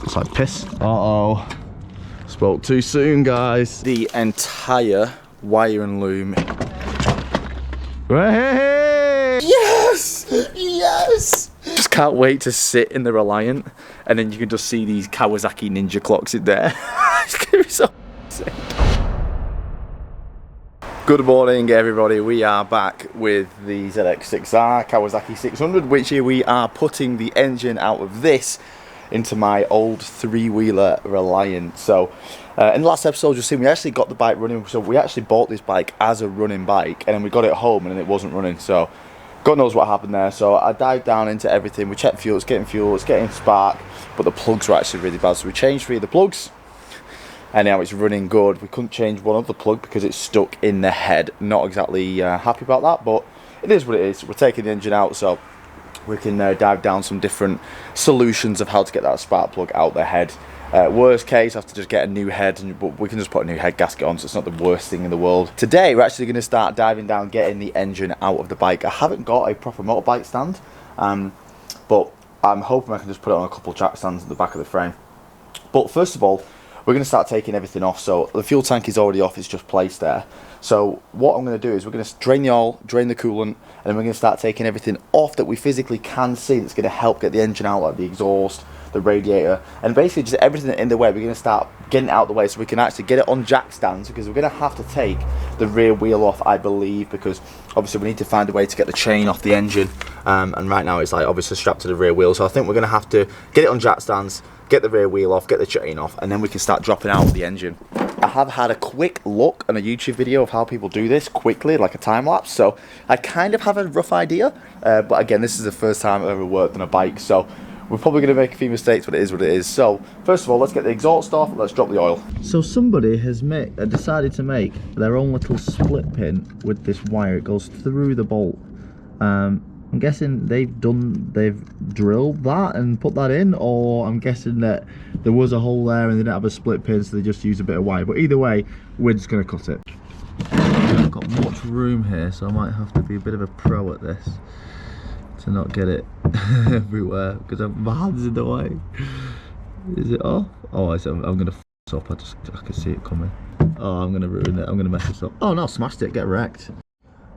It's like piss. Uh-oh. Spoke too soon, guys. The entire wire and loom. Hey! Yes! Yes! Just can't wait to sit in the Reliant and then you can just see these Kawasaki Ninja clocks in there. It's gonna be so sick. Good morning, everybody. We are back with the ZX6R Kawasaki 600, which here we are putting the engine out of this into my old three-wheeler Reliant. So in the last episode you'll see we actually got the bike running. So we actually bought this bike as a running bike and then we got it home and it wasn't running, so God knows what happened there. So I dived down into everything. We checked fuel, it's getting spark, but the plugs were actually really bad, so we changed 3 of the plugs and now it's running good. We couldn't change one of the plug because it's stuck in the head. Not exactly happy about that, but it is what it is. We're taking the engine out so we can dive down some different solutions of how to get that spark plug out the head. Worst case, I have to just get a new head, but we can just put a new head gasket on, so it's not the worst thing in the world. Today, we're actually going to start diving down, getting the engine out of the bike. I haven't got a proper motorbike stand, but I'm hoping I can just put it on a couple of jack stands at the back of the frame. But first of all, we're going to start taking everything off. So the fuel tank is already off, it's just placed there. So what I'm going to do is we're going to drain the oil, drain the coolant, and then we're going to start taking everything off that we physically can see that's going to help get the engine out, like the exhaust, the radiator, and basically just everything in the way. We're going to start getting it out of the way so we can actually get it on jack stands, because we're going to have to take the rear wheel off, I believe, because obviously we need to find a way to get the chain off the engine, and right now it's like obviously strapped to the rear wheel. So I think we're going to have to get it on jack stands, get the rear wheel off, get the chain off, and then we can start dropping out the engine. I have had a quick look on a YouTube video of how people do this quickly, like a time lapse, so I kind of have a rough idea, but again, this is the first time I've ever worked on a bike, so we're probably going to make a few mistakes, but it is what it is. So first of all, let's get the exhaust off, let's drop the oil. So somebody has decided to make their own little split pin with this wire. It goes through the bolt. I'm guessing they've drilled that and put that in, or I'm guessing that there was a hole there and they didn't have a split pin, so they just used a bit of wire. But either way, we're just going to cut it. I've got much room here, so I might have to be a bit of a pro at this to not get it everywhere, because my hand's in the way. Is it off? Oh, I'm going to f this up. I can see it coming. Oh, I'm going to ruin it. I'm going to mess this up. Oh no, smashed it. Get wrecked.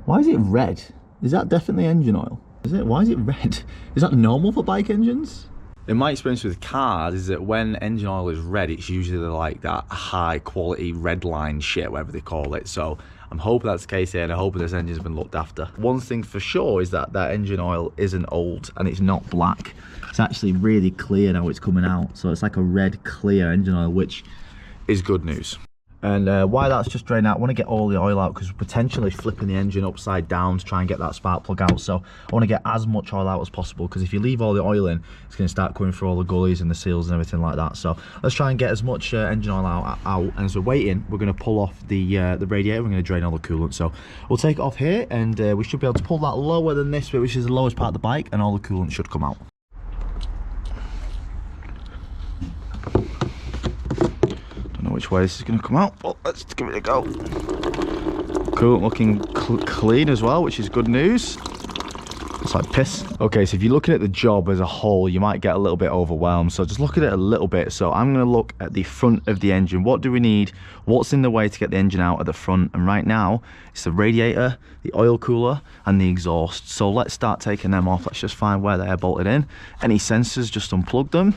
Why is it red? Is that definitely engine oil? Is it? Why is it red? Is that normal for bike engines? In my experience with cars is that when engine oil is red, it's usually like that high quality red line shit, whatever they call it. So I'm hoping that's the case here, and I hope this engine's been looked after. One thing for sure is that that engine oil isn't old and it's not black. It's actually really clear now it's coming out. So it's like a red clear engine oil, which is good news. And while that's just drained out, I want to get all the oil out because we're potentially flipping the engine upside down to try and get that spark plug out. So I want to get as much oil out as possible, because if you leave all the oil in, it's going to start coming through all the gullies and the seals and everything like that. So let's try and get as much engine oil out. And as we're waiting, we're going to pull off the radiator. We're going to drain all the coolant. So we'll take it off here, and we should be able to pull that lower than this bit, which is the lowest part of the bike, and all the coolant should come out. Which way this is going to come out, but let's give it a go. Cool, looking clean as well, which is good news. It's like piss. Okay, so if you're looking at the job as a whole, you might get a little bit overwhelmed, so just look at it a little bit. So I'm going to look at the front of the engine. What do we need? What's in the way to get the engine out at the front? And right now it's the radiator, the oil cooler, and the exhaust. So let's start taking them off. Let's just find where they're bolted in. Any sensors, just unplug them.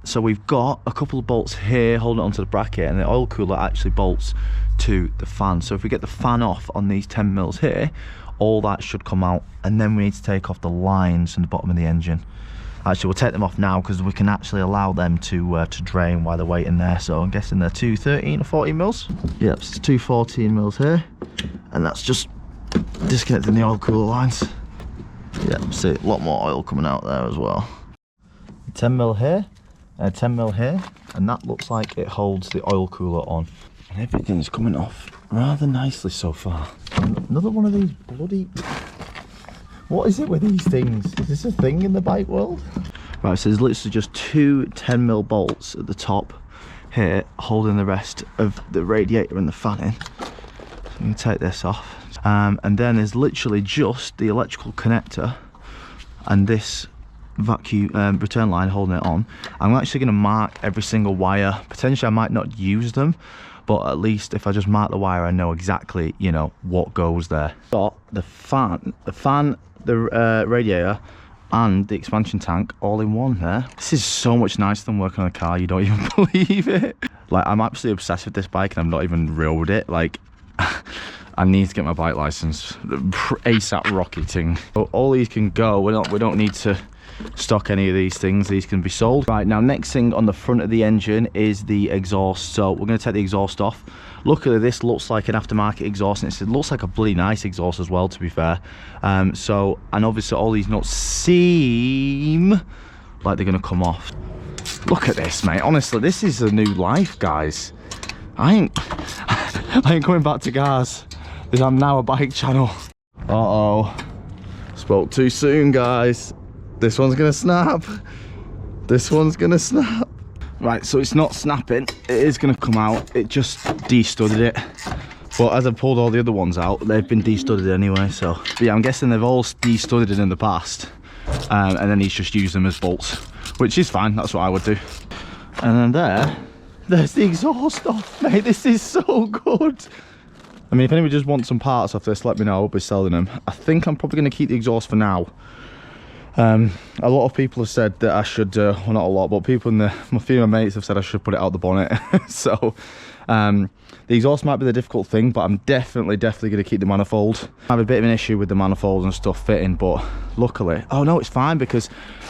So we've got a couple of bolts here holding it onto the bracket, and the oil cooler actually bolts to the fan. So if we get the fan off on these 10 mils here, all that should come out, and then we need to take off the lines from the bottom of the engine. Actually, we'll take them off now because we can actually allow them to drain while they're waiting there. So I'm guessing they're 213 or 14 mils. Yep, it's 214 mils here, and that's just disconnecting the oil cooler lines. Yep, see a lot more oil coming out there as well. 10 mil here, 10 mil here, and that looks like it holds the oil cooler on. And everything's coming off rather nicely so far. Another one of these bloody... What is it with these things? Is this a thing in the bike world? Right, so there's literally just 2 10 mil bolts at the top here, holding the rest of the radiator and the fan in. So I'm going to take this off. And then there's literally just the electrical connector and this vacuum return line holding it on. I'm actually going to mark every single wire. Potentially I might not use them, but at least if I just mark the wire, I know exactly, you know, what goes there. Got the fan, the radiator and the expansion tank all in one there. This is so much nicer than working on a car, you don't even believe it. Like, I'm absolutely obsessed with this bike and I've not even rode it. Like, I need to get my bike license ASAP rocketing. So all these can go. We don't need to stock any of these things. These can be sold. Right, now next thing on the front of the engine is the exhaust. So we're going to take the exhaust off. Luckily this looks like an aftermarket exhaust, and it looks like a bloody nice exhaust as well, to be fair. So, and obviously all these nuts seem like they're going to come off. Look at this, mate. Honestly, this is a new life, guys. I ain't coming back to cars. I'm now a bike channel. Uh-oh. Spoke too soon, guys. This one's gonna snap. This one's gonna snap. Right, so it's not snapping. It is gonna come out. It just de-studded it. But as I pulled all the other ones out, they've been de-studded anyway, so. But yeah, I'm guessing they've all de-studded it in the past. And then he's just used them as bolts, which is fine. That's what I would do. And then there's the exhaust off, mate. This is so good. I mean, if anybody just wants some parts off this, let me know. I'll be selling them. I think I'm probably going to keep the exhaust for now. A lot of people have said that I should, well, not a lot, but people in my female mates have said I should put it out the bonnet. So the exhaust might be the difficult thing, but I'm definitely going to keep the manifold. I have a bit of an issue with the manifold and stuff fitting, but luckily, oh no, it's fine, because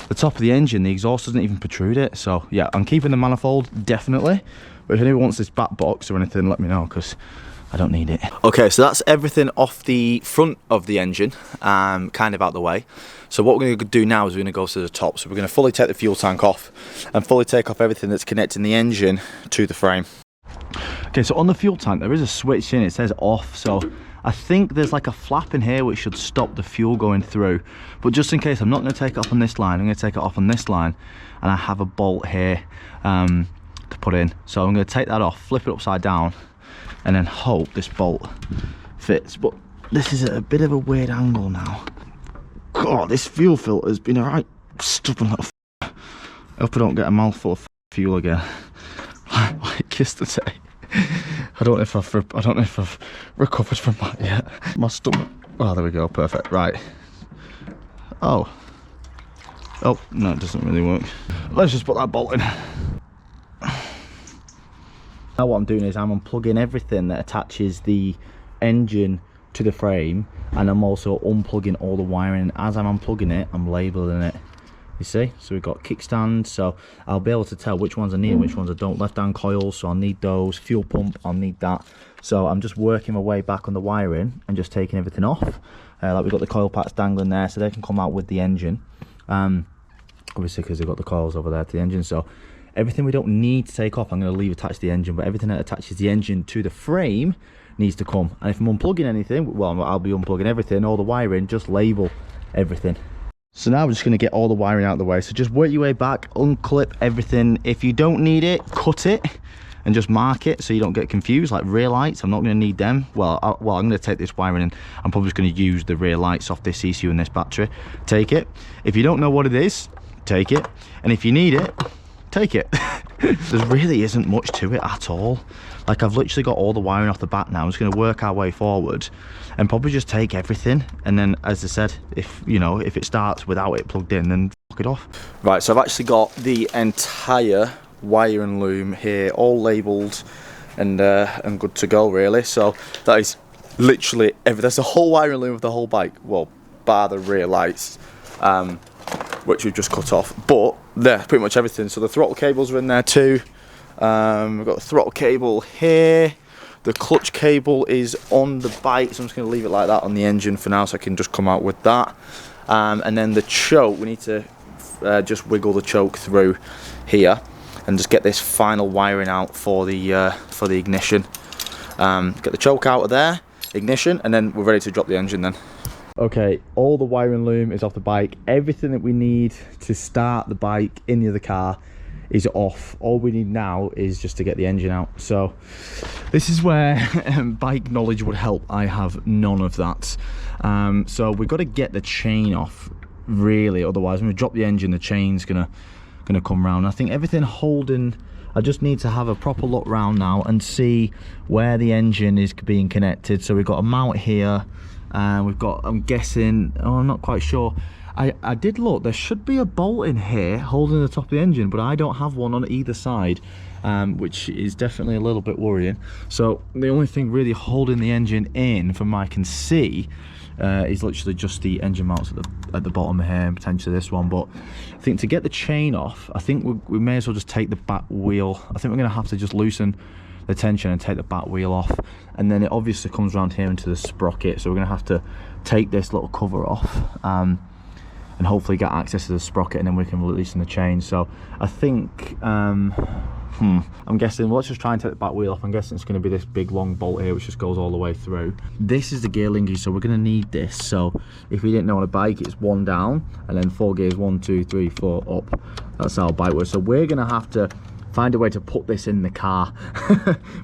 the top of the engine, the exhaust doesn't even protrude it. So yeah, I'm keeping the manifold, definitely. But if anyone wants this back box or anything, let me know, because I don't need it. Okay, so that's everything off the front of the engine, kind of out the way. So what we're going to do now is we're going to go to the top. So we're going to fully take the fuel tank off and fully take off everything that's connecting the engine to the frame. Okay, so on the fuel tank there is a switch in, it says off, so I think there's like a flap in here which should stop the fuel going through. But just in case, I'm not going to take it off on this line, I'm going to take it off on this line, and I have a bolt here to put in. So I'm going to take that off, flip it upside down, and then hope this bolt fits. But this is at a bit of a weird angle now. God, this fuel filter has been a right stubborn little I hope I don't get a mouthful of fuel again like yesterday. I don't know if I've recovered from that yet. My stomach. Oh, there we go, perfect. Right. Oh no, it doesn't really work. Let's just put that bolt in. Now what I'm doing is I'm unplugging everything that attaches the engine to the frame, and I'm also unplugging all the wiring. As I'm unplugging it, I'm labeling it, you see. So we've got kickstands, so I'll be able to tell which ones I need and which ones I don't. Left hand coils, so I'll need those. Fuel pump, I'll need that. So I'm just working my way back on the wiring and just taking everything off. Like we've got the coil packs dangling there, so they can come out with the engine, obviously because they've got the coils over there to the engine. So everything we don't need to take off, I'm going to leave attached to the engine, but everything that attaches the engine to the frame needs to come. And if I'm unplugging anything, well, I'll be unplugging everything, all the wiring, just label everything. So now we're just going to get all the wiring out of the way. So just work your way back, unclip everything. If you don't need it, cut it and just mark it so you don't get confused. Like rear lights, I'm not going to need them. Well, I'm going to take this wiring and I'm probably just going to use the rear lights off this ECU and this battery. Take it. If you don't know what it is, take it. And if you need it, take it. There really isn't much to it at all. Like, I've literally got all the wiring off the back now. I'm just going to work our way forward and probably just take everything, and then, as I said, if it starts without it plugged in, then fuck it off. Right, so I've actually got the entire wire and loom here all labelled and good to go, really. So that is literally there's a whole wire and loom of the whole bike, well, bar the rear lights, which we've just cut off, but there, pretty much everything. So the throttle cables are in there too. We've got the throttle cable here. The clutch cable is on the bike, so I'm just going to leave it like that on the engine for now, so I can just come out with that. And then the choke, we need to just wiggle the choke through here and just get this final wiring out for the ignition. Get the choke out of there, ignition, and then we're ready to drop the engine then. Okay, all the wiring loom is off the bike. Everything that we need to start the bike in the other car is off. All we need now is just to get the engine out. So this is where bike knowledge would help. I have none of that. So we've got to get the chain off really. Otherwise, when we drop the engine, the chain's gonna come round. I think everything holding, I just need to have a proper look round now and see where the engine is being connected. So we've got a mount here, and we've got, I'm guessing, oh, I'm not quite sure. I did look, there should be a bolt in here holding the top of the engine, but I don't have one on either side, which is definitely a little bit worrying. So the only thing really holding the engine in, from what I can see, is literally just the engine mounts at the bottom here, and potentially this one. But I think to get the chain off, I think we may as well just take the back wheel. I think we're going to have to just loosen the tension and take the back wheel off, and then it obviously comes around here into the sprocket, so we're going to have to take this little cover off, and hopefully get access to the sprocket, and then we can loosen the chain. So I think I'm guessing, let's just try and take the back wheel off. I'm guessing it's going to be this big long bolt here which just goes all the way through. This is the gear linkage, so we're going to need this. So if we didn't know on a bike, it's 1 down and then 4 gears, 1 2 3 4 up. That's how a bike works. So we're going to have to find a way to put this in the car,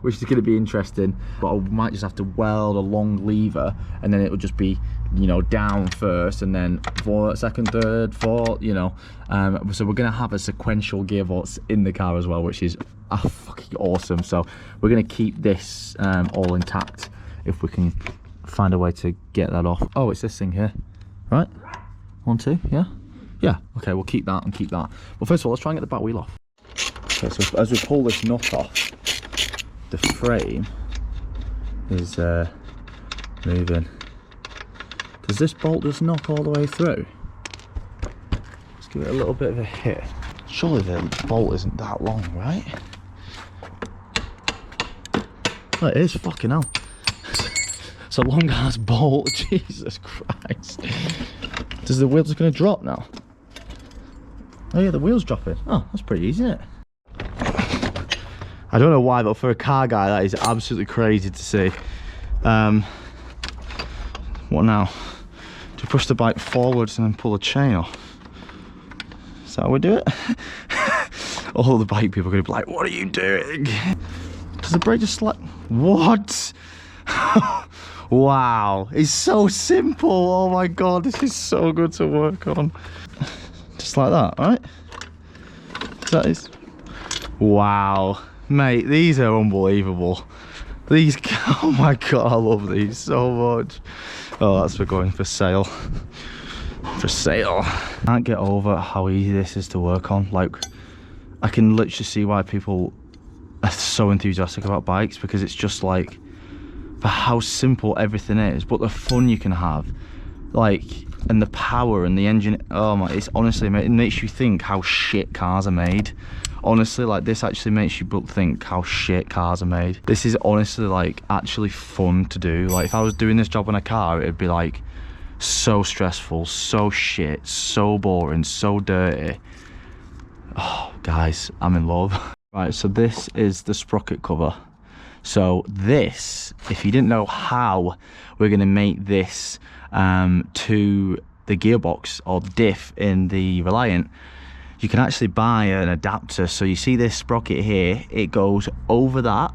which is going to be interesting. But I might just have to weld a long lever, and then it will just be, you know, down first and then for second, third, fourth, you know. So we're going to have a sequential gearbox in the car as well, which is fucking awesome. So we're going to keep this all intact if we can find a way to get that off. Oh, it's this thing here, right? 1 2, yeah, okay, we'll keep that and keep that. But first of all, let's try and get the back wheel off. Okay, so as we pull this nut off, the frame is moving. Does this bolt just knock all the way through? Let's give it a little bit of a hit. Surely the bolt isn't that long, right? Oh, it is, fucking hell. It's a long ass bolt, Jesus Christ. Does the wheel just gonna drop now? Oh yeah, the wheel's dropping. Oh, that's pretty easy, isn't it? I don't know why, but for a car guy, that is absolutely crazy to see. What now? To push the bike forwards and then pull the chain off. Is that how we do it? All the bike people are going to be like, what are you doing? Does the brake just slap? What? Wow, it's so simple. Oh my god, this is so good to work on. Just like that, right? That is. Wow. Mate, these are unbelievable. These, oh my god, I love these so much. Oh, that's for going for sale. For sale. I can't get over how easy this is to work on. Like, I can literally see why people are so enthusiastic about bikes, because it's just like, for how simple everything is, but the fun you can have, like, and the power and the engine. Oh my, it's honestly, it makes you think how shit cars are made. Honestly, like, this actually makes you think how shit cars are made. This is honestly, like, actually fun to do. Like, if I was doing this job on a car, it'd be like so stressful, so shit, so boring, so dirty. Oh guys, I'm in love. Right, so this is the sprocket cover. So this, if you didn't know how we're gonna make this to the gearbox or diff in the Reliant, you can actually buy an adapter. So you see this sprocket here, it goes over that,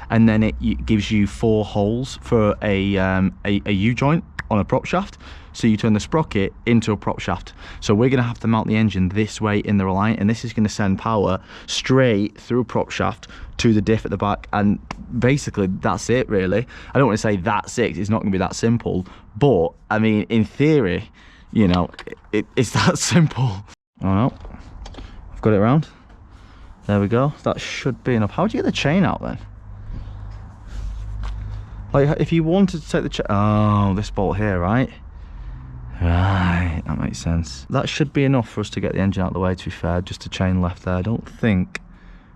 and then it gives you 4 holes for a U-joint on a prop shaft. So you turn the sprocket into a prop shaft. So we're gonna have to mount the engine this way in the Reliant, and this is gonna send power straight through a prop shaft to the diff at the back. And basically that's it, really. I don't want to say that's it, it's not gonna be that simple, but I mean, in theory, you know, it's that simple. Oh no, I've got it around. There we go. That should be enough. How do you get the chain out then? Like, if you wanted to take the chain, oh, this bolt here, right? Right, that makes sense. That should be enough for us to get the engine out of the way, to be fair. Just a chain left there. I don't think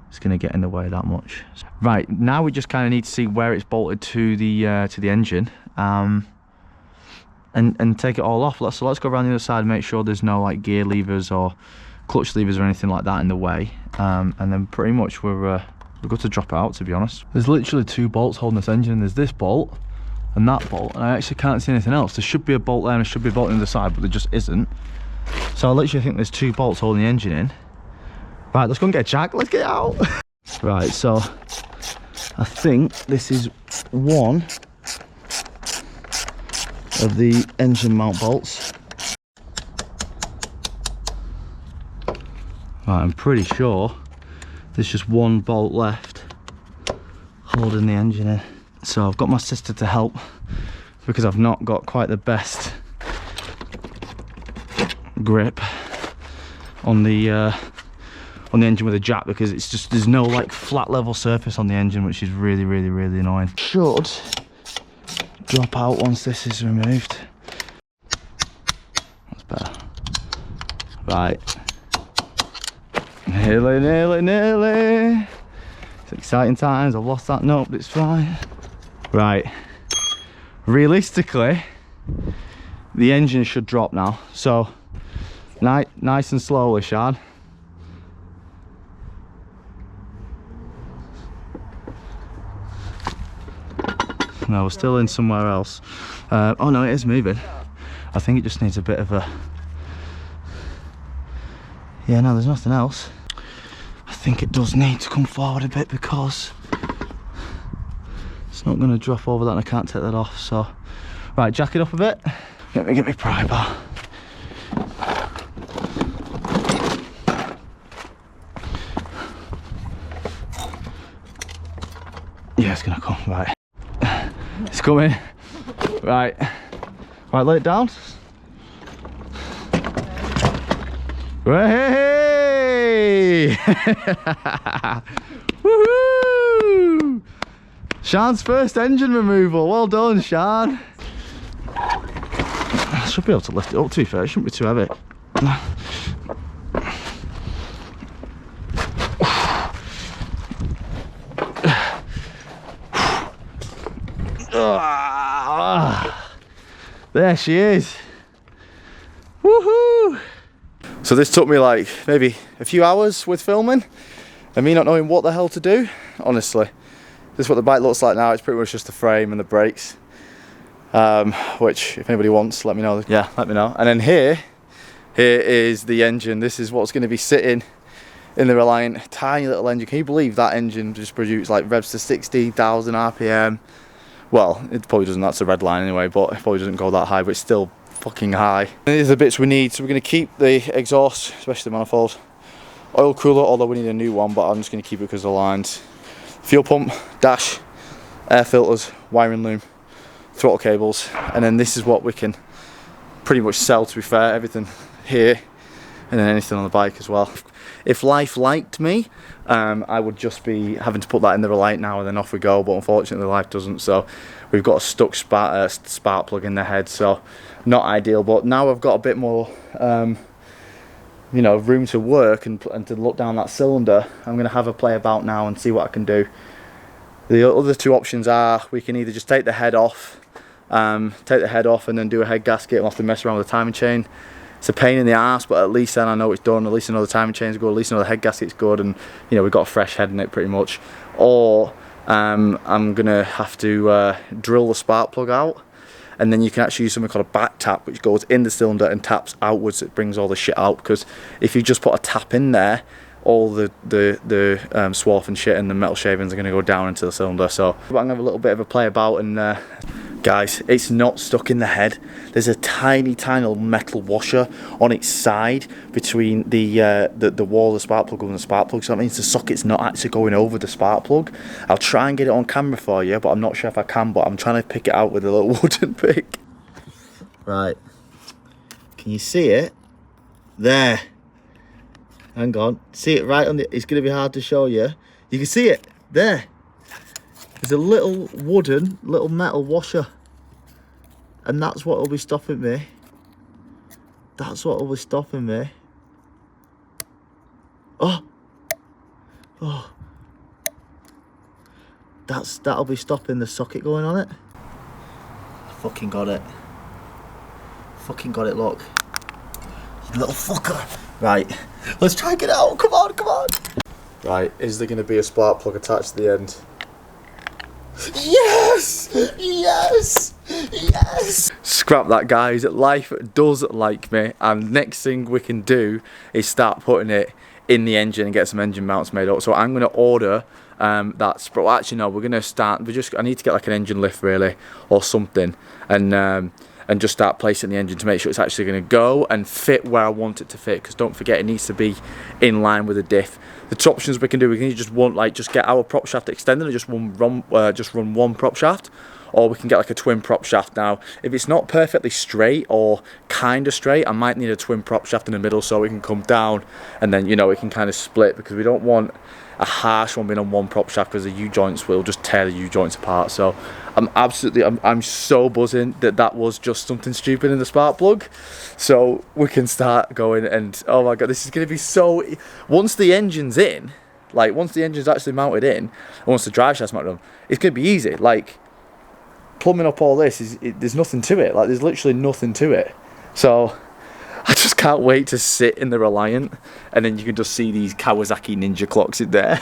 it's going to get in the way that much. Right, now we just kind of need to see where it's bolted to the engine, and take it all off. So let's go around the other side and make sure there's no like gear levers or clutch levers or anything like that in the way, and then pretty much we're good to drop it out, to be honest. There's literally 2 bolts holding this engine. There's this bolt and that bolt, and I actually can't see anything else. There should be a bolt there and there should be a bolt on the side, but there just isn't. So I literally think there's 2 bolts holding the engine in. Right, let's go and get a jack. Let's get it out. Right, so I think this is one of the engine mount bolts. Right, I'm pretty sure there's just one bolt left holding the engine in. So I've got my sister to help because I've not got quite the best grip on the engine with a jack, because it's just, there's no like flat level surface on the engine, which is really annoying. Should drop out once this is removed. That's better. Right. Nearly. It's exciting times. I've lost that note, but it's fine. Right. Realistically, the engine should drop now. So, nice and slowly, Shad. No, we're still in somewhere else. Oh no, it is moving. I think it just needs a bit of a... Yeah, no, there's nothing else. I think it does need to come forward a bit because it's not going to drop over that and I can't take that off. So, right, jack it up a bit. Let me get my pry bar. Yeah, it's going to come, right. It's coming. Right. Right, let it down. Hey! Woohoo! Sean's first engine removal. Well done, Sean. I should be able to lift it up, to be fair. It shouldn't be too heavy. There she is. Woohoo! So this took me like maybe a few hours with filming and me not knowing what the hell to do. Honestly, this is what the bike looks like now. It's pretty much just the frame and the brakes, which if anybody wants, let me know. Yeah, let me know. And then here is the engine. This is what's going to be sitting in the Reliant. Tiny little engine. Can you believe that engine just produced like revs to 60,000 RPM? Well, it probably doesn't, that's a red line anyway, but it probably doesn't go that high, but it's still fucking high. And these are the bits we need, so we're going to keep the exhaust, especially the manifold. Oil cooler, although we need a new one, but I'm just going to keep it because of the lines. Fuel pump, dash, air filters, wiring loom, throttle cables, and then this is what we can pretty much sell, to be fair, everything here, and then anything on the bike as well. If life liked me, I would just be having to put that in the Reliant now and then off we go, but unfortunately life doesn't, so we've got a stuck spark plug in the head, so not ideal. But now I've got a bit more you know, room to work and to look down that cylinder. I'm going to have a play about now and see what I can do. The other two options are we can either just take the head off and then do a head gasket and have to mess around with the timing chain. It's a pain in the ass, but at least then I know it's done. At least I know the timing chain's good. At least I know the head gasket's good, and you know we've got a fresh head in it pretty much. Or I'm gonna have to drill the spark plug out, and then you can actually use something called a back tap, which goes in the cylinder and taps outwards. It brings all the shit out, because if you just put a tap in there, all the swarf and shit and the metal shavings are going to go down into the cylinder. So I'm going to have a little bit of a play about, and guys, it's not stuck in the head. There's a tiny little metal washer on its side between the wall of the spark plug and the spark plug, so that means the socket's not actually going over the spark plug. I'll try and get it on camera for you, but I'm not sure if I can, but I'm trying to pick it out with a little wooden pick. Right, can you see it? There. Hang on, see it right on the, it's going to be hard to show you. You can see it, there. There's a little wooden, little metal washer. And that's what will be stopping me. That's what will be stopping me. Oh! Oh! That'll be stopping the socket going on it. I fucking got it. Fucking got it, look. You little fucker. Right, let's try and get it out. Come on, come on. Right, is there going to be a spark plug attached to the end? Yes! Yes! Yes! Scrap that, guys. Life does like me, and next thing we can do is start putting it in the engine and get some engine mounts made up. So I'm going to order that. Well, actually no, we're going to start. I need to get like an engine lift really, or something, and and just start placing the engine to make sure it's actually going to go and fit where I want it to fit, because don't forget it needs to be in line with the diff. The two options we can do, we can just get our prop shaft extended and just run one prop shaft, or we can get like a twin prop shaft. Now if it's not perfectly straight or kind of straight, I might need a twin prop shaft in the middle so it can come down and then, you know, it can kind of split, because we don't want a harsh one being on one prop shaft, because the U-joints will just tear the U-joints apart. So I'm so buzzing that was just something stupid in the spark plug, so we can start going. And oh my god, this is going to be so, once the engine's in, like once the engine's actually mounted in, and once the drive shaft's mounted on, it's going to be easy. Like plumbing up all this there's nothing to it, like there's literally nothing to it. So I just can't wait to sit in the Reliant, and then you can just see these Kawasaki Ninja clocks in there.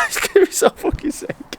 It's going to be so fucking sick.